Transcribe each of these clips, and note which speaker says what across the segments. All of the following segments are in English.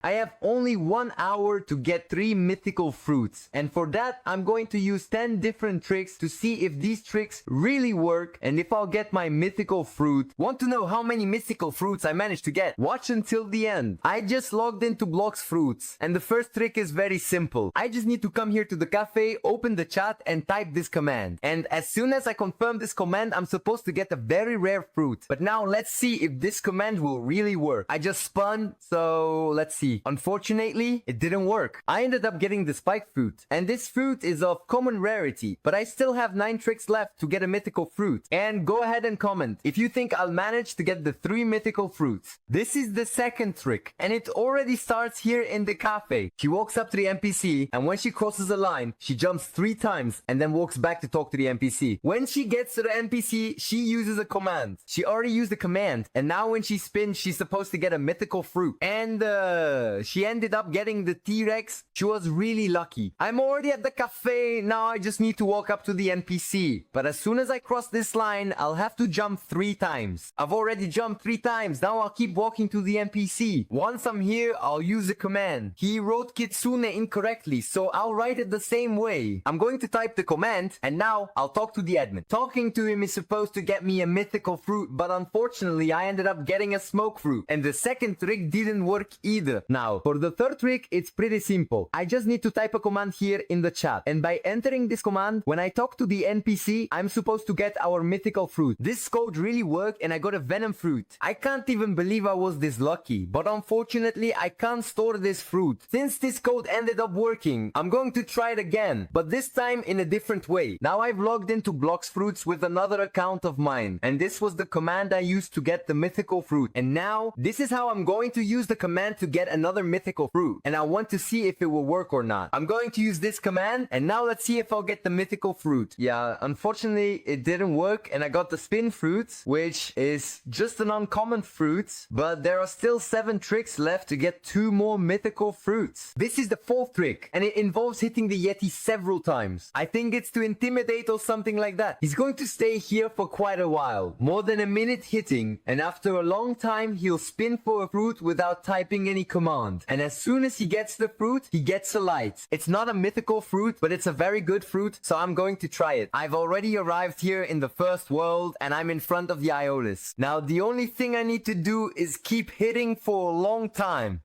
Speaker 1: I have only 1 hour to get 3 mythical fruits, and for that I'm going to use 10 different tricks to see if these tricks really work and if I'll get my mythical fruit. Want to know how many mythical fruits I managed to get? Watch until the end. I just logged into Blox Fruits, and the first trick is very simple. I just need to come here to the cafe, open the chat and type this command, and as soon as I confirm this command I'm supposed to get a very rare fruit. But now let's see if this command will really work. I just spun, so let's see. Unfortunately, it didn't work. I ended up getting the spike fruit, and this fruit is of common rarity, but I still have 9 tricks left to get a mythical fruit. And go ahead and comment if you think I'll manage to get the 3 mythical fruits. This is the second trick, and it already starts here in the cafe. She walks up to the NPC, and when she crosses a line, she jumps 3 times and then walks back to talk to the NPC. When she gets to the NPC, she uses a command. She already used the command, and now when she spins, she's supposed to get a mythical fruit. And she ended up getting the T-Rex. She was really lucky. I'm already at the cafe. Now I just need to walk up to the NPC. But as soon as I cross this line, I'll have to jump 3 times. I've already jumped 3 times. Now I'll keep walking to the NPC. Once I'm here, I'll use a command. He wrote Kitsune incorrectly, so I'll write it the same way. I'm going to type the command, and now I'll talk to the admin. Talking to him is supposed to get me a mythical fruit, but unfortunately I ended up getting a smoke fruit. And the second trick didn't work either. Now, for the third trick, it's pretty simple. I just need to type a command here in the chat. And by entering this command, when I talk to the NPC, I'm supposed to get our mythical fruit. This code really worked and I got a venom fruit. I can't even believe I was this lucky. But unfortunately, I can't store this fruit. Since this code ended up working, I'm going to try it again. But this time in a different way. Now I've logged into Blox Fruits with another account of mine. And this was the command I used to get the mythical fruit. And now, this is how I'm going to use the command to get another mythical fruit, and I want to see if it will work or not. I'm going to use this command, and now let's see if I'll get the mythical fruit. Yeah, unfortunately it didn't work, and I got the spin fruit, which is just an uncommon fruit, but there are still 7 tricks left to get 2 more mythical fruits. This is the 4th trick, and it involves hitting the Yeti several times. I think it's to intimidate or something like that. He's going to stay here for quite a while, more than a minute hitting, and after a long time he'll spin for a fruit without typing any command. And as soon as he gets the fruit, he gets a light. It's not a mythical fruit, but it's a very good fruit, so I'm going to try it. I've already arrived here in the first world, and I'm in front of the Iolis. Now, the only thing I need to do is keep hitting for a long time.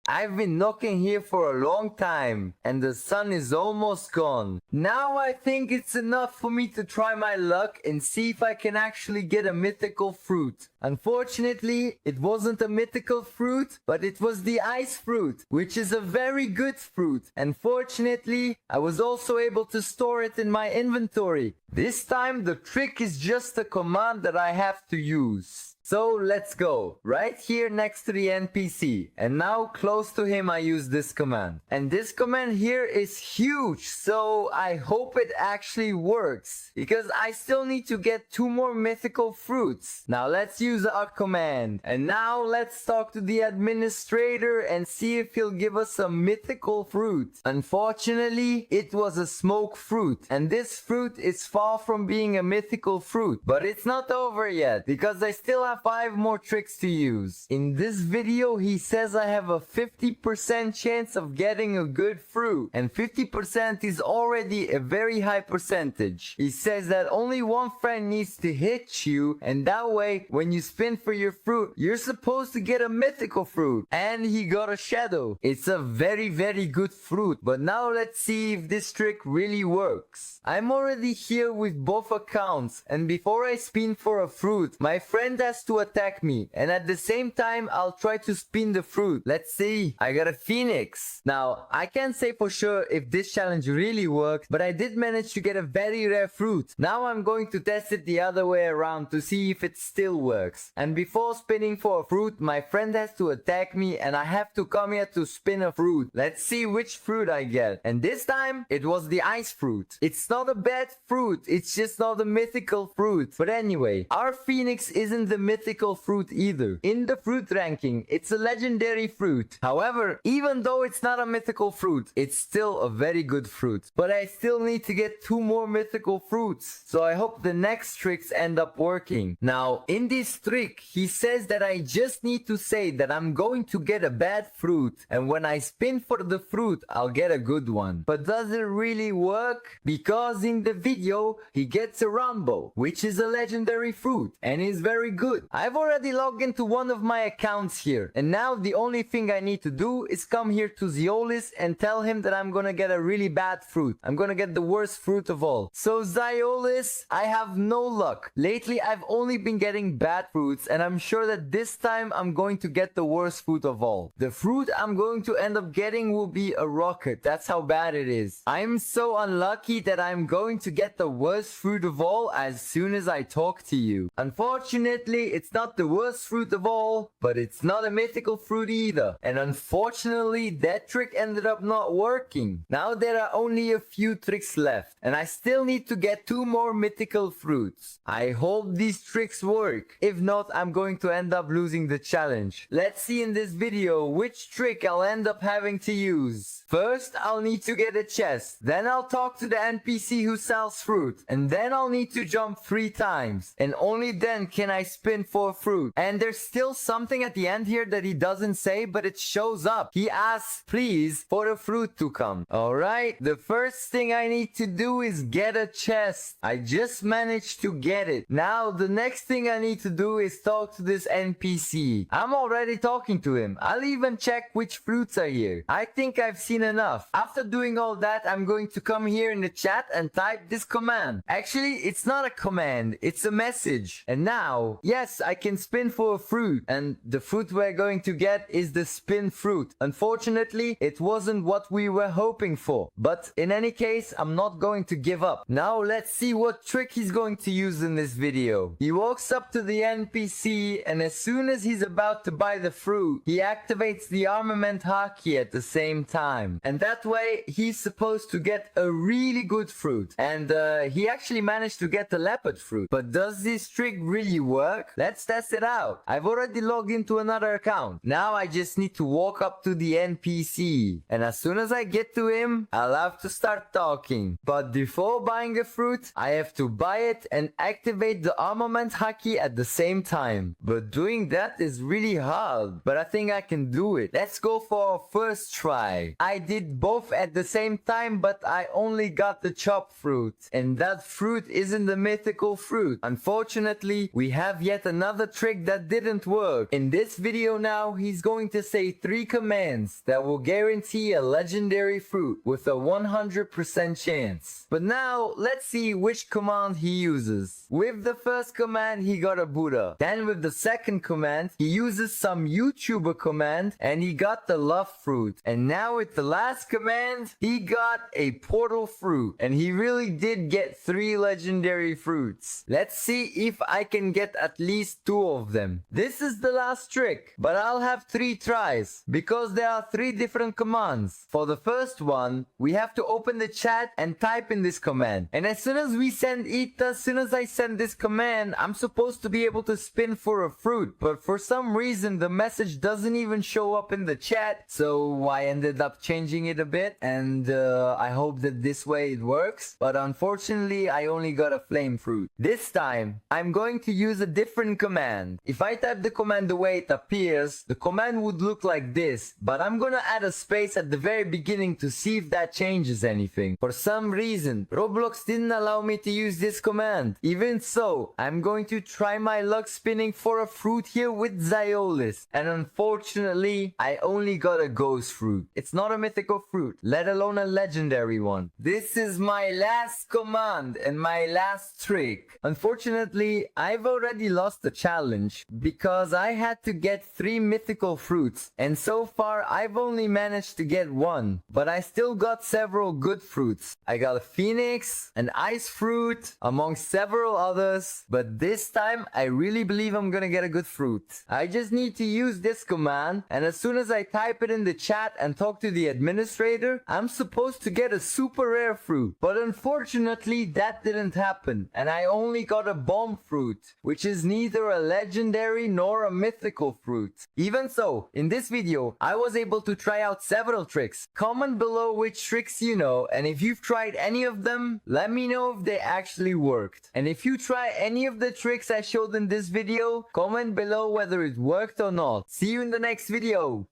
Speaker 1: I've been knocking here for a long time, and the sun is almost gone. Now I think it's enough for me to try my luck and see if I can actually get a mythical fruit. Unfortunately, it wasn't a mythical fruit, but it was the ice fruit, which is a very good fruit. And fortunately, I was also able to store it in my inventory. This time, the trick is just a command that I have to use. So let's go, right here next to the NPC, and now close to him I use this command. And this command here is huge, so I hope it actually works, because I still need to get 2 more mythical fruits. Now let's use our command, and now let's talk to the administrator and see if he'll give us a mythical fruit. Unfortunately, it was a smoke fruit, and this fruit is far from being a mythical fruit. But it's not over yet, because I still have 5 more tricks to use. In this video, he says I have a 50% chance of getting a good fruit, and 50% is already a very high percentage. He says that only 1 friend needs to hit you, and that way, when you spin for your fruit, you're supposed to get a mythical fruit. And he got a shadow. It's a very, very good fruit. But now let's see if this trick really works. I'm already here with both accounts, and before I spin for a fruit, my friend has to attack me, and at the same time I'll try to spin the fruit. Let's see. I got a phoenix. Now I can't say for sure if this challenge really worked, but I did manage to get a very rare fruit. Now I'm going to test it the other way around to see if it still works. And before spinning for a fruit, my friend has to attack me, and I have to come here to spin a fruit. Let's see which fruit I get. And this time it was the ice fruit. It's not a bad fruit, it's just not a mythical fruit. But anyway, our phoenix isn't the mythical fruit either. In the fruit ranking, it's a legendary fruit. However, even though it's not a mythical fruit, it's still a very good fruit. But I still need to get 2 more mythical fruits, so I hope the next tricks end up working. Now, in this trick, he says that I just need to say that I'm going to get a bad fruit, and when I spin for the fruit, I'll get a good one. But does it really work? Because in the video, he gets a Rambo, which is a legendary fruit, and is very good. I've already logged into one of my accounts here, and now the only thing I need to do is come here to Zeolis and tell him that I'm gonna get a really bad fruit. I'm gonna get the worst fruit of all. So Zeolis, I have no luck. Lately, I've only been getting bad fruits, and I'm sure that this time I'm going to get the worst fruit of all. The fruit I'm going to end up getting will be a rocket. That's how bad it is. I'm so unlucky that I'm going to get the worst fruit of all as soon as I talk to you. Unfortunately, it's not the worst fruit of all, but it's not a mythical fruit either. And unfortunately, that trick ended up not working. Now there are only a few tricks left, and I still need to get 2 more mythical fruits. I hope these tricks work. If not, I'm going to end up losing the challenge. Let's see in this video which trick I'll end up having to use. First, I'll need to get a chest. Then I'll talk to the NPC who sells fruit. And then I'll need to jump 3 times. And only then can I spin for a fruit. And there's still something at the end here that he doesn't say, but it shows up. He asks, please, for a fruit to come. Alright, the first thing I need to do is get a chest. I just managed to get it. Now, the next thing I need to do is talk to this NPC. I'm already talking to him. I'll even check which fruits are here. I think I've seen enough. After doing all that, I'm going to come here in the chat and type this command. Actually, it's not a command, it's a message. And now, yes, I can spin for a fruit. And the fruit we're going to get is the spin fruit. Unfortunately, it wasn't what we were hoping for. But in any case, I'm not going to give up. Now let's see what trick he's going to use in this video. He walks up to the NPC, and as soon as he's about to buy the fruit, he activates the armament haki at the same time. And that way, he's supposed to get a really good fruit. And he actually managed to get the leopard fruit. But does this trick really work? Let's test it out. I've already logged into another account. Now I just need to walk up to the NPC. And as soon as I get to him, I'll have to start talking. But before buying a fruit, I have to buy it and activate the armament haki at the same time. But doing that is really hard. But I think I can do it. Let's go for our first try. I did both at the same time, but I only got the chopped fruit. And that fruit isn't the mythical fruit. Unfortunately, we have yet another trick that didn't work. In this video now, he's going to say 3 commands that will guarantee a legendary fruit with a 100% chance. But now, let's see which command he uses. With the first command, he got a Buddha. Then with the second command, he uses some YouTuber command and he got the love fruit. And now with the last command, he got a portal fruit. And he really did get 3 legendary fruits. Let's see if I can get at least 2 of them. This is the last trick, but I'll have 3 tries because there are 3 different commands. For the first one, we have to open the chat and type in this command. And as soon as I send this command, I'm supposed to be able to spin for a fruit. But for some reason, the message doesn't even show up in the chat. So I ended up changing it a bit. And I hope that this way it works. But unfortunately, I only got a flame fruit. This time, I'm going to use a different command. If I type the command the way it appears, the command would look like this. But I'm gonna add a space at the very beginning to see if that changes anything. For some reason, Roblox didn't allow me to use this command. Even so, I'm going to try my luck spinning for a fruit here with Zeolis. And unfortunately, I only got a ghost fruit. It's not a mythical fruit, let alone a legendary one. This is my last command and my last trick. Unfortunately, I've already lost the challenge because I had to get 3 mythical fruits. And so far, I've only managed to get 1. But I still got several good fruits. I got a phoenix, an ice fruit, among several others. But this time, I really believe I'm gonna get a good fruit. I just need to use this command. And as soon as I type it in the chat and talk to the administrator, I'm supposed to get a super rare fruit. But unfortunately, that didn't happen. And I only got a bomb fruit, which is neither neither a legendary nor a mythical fruit. Even so, in this video, I was able to try out several tricks. Comment below which tricks you know, and if you've tried any of them, let me know if they actually worked. And if you try any of the tricks I showed in this video, comment below whether it worked or not. See you in the next video.